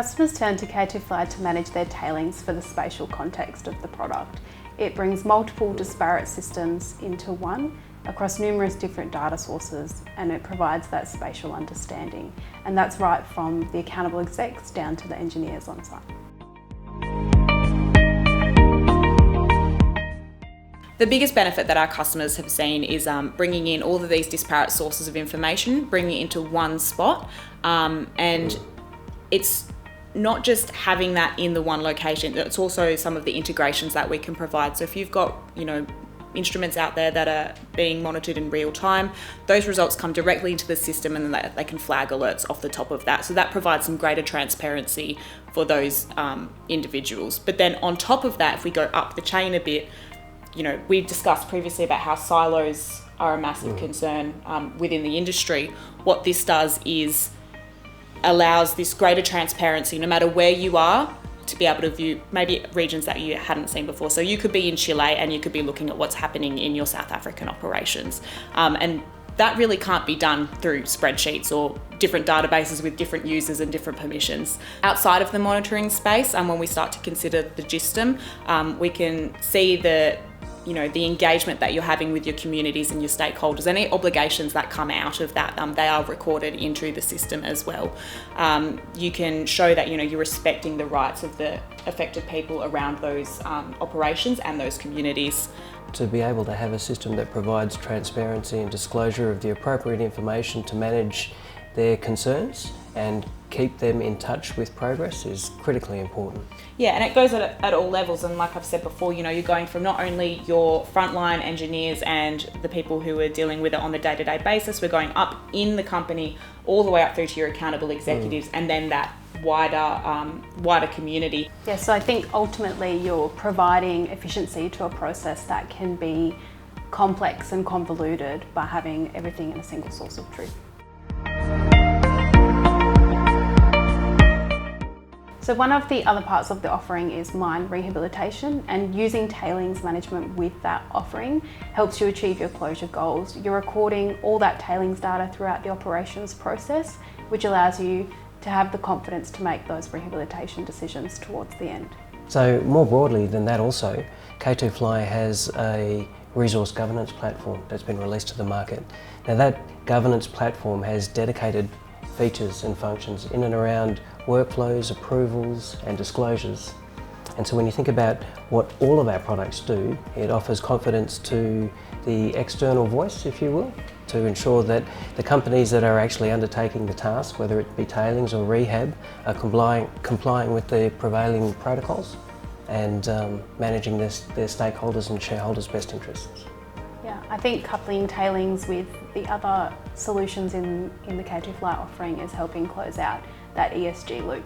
Customers turn to K2fly to manage their tailings for the spatial context of the product. It brings multiple disparate systems into one across numerous different data sources, and it provides that spatial understanding. And that's right from the accountable execs down to the engineers on site. The biggest benefit that our customers have seen is bringing in all of these disparate sources of information, bringing it into one spot, and it's not just having that in the one location, it's also some of the integrations that we can provide. So if you've got, instruments out there that are being monitored in real time, those results come directly into the system and then they can flag alerts off the top of that. So that provides some greater transparency for those individuals. But then on top of that, if we go up the chain a bit, we discussed previously about how silos are a massive concern within the industry. What this does is allows this greater transparency, no matter where you are, to be able to view maybe regions that you hadn't seen before. So you could be in Chile and you could be looking at what's happening in your South African operations. And that really can't be done through spreadsheets or different databases with different users and different permissions. Outside of the monitoring space, when we start to consider the GISTM, we can see the engagement that you're having with your communities and your stakeholders. Any obligations that come out of that, they are recorded into the system as well. You can show that you're respecting the rights of the affected people around those operations and those communities. To be able to have a system that provides transparency and disclosure of the appropriate information to manage their concerns and keep them in touch with progress is critically important. Yeah, and it goes at all levels, and like I've said before, you're going from not only your frontline engineers and the people who are dealing with it on the day-to-day basis, we're going up in the company all the way up through to your accountable executives and then that wider community. Yeah, so I think ultimately you're providing efficiency to a process that can be complex and convoluted by having everything in a single source of truth. So one of the other parts of the offering is mine rehabilitation, and using tailings management with that offering helps you achieve your closure goals. You're recording all that tailings data throughout the operations process, which allows you to have the confidence to make those rehabilitation decisions towards the end. So more broadly than that also, K2fly has a resource governance platform that's been released to the market. Now that governance platform has dedicated features and functions in and around workflows, approvals and disclosures. And so when you think about what all of our products do, it offers confidence to the external voice, if you will, to ensure that the companies that are actually undertaking the task, whether it be tailings or rehab, are complying with the prevailing protocols and managing their stakeholders and shareholders' best interests. Yeah, I think coupling tailings with the other solutions in the K2fly offering is helping close out that ESG loop.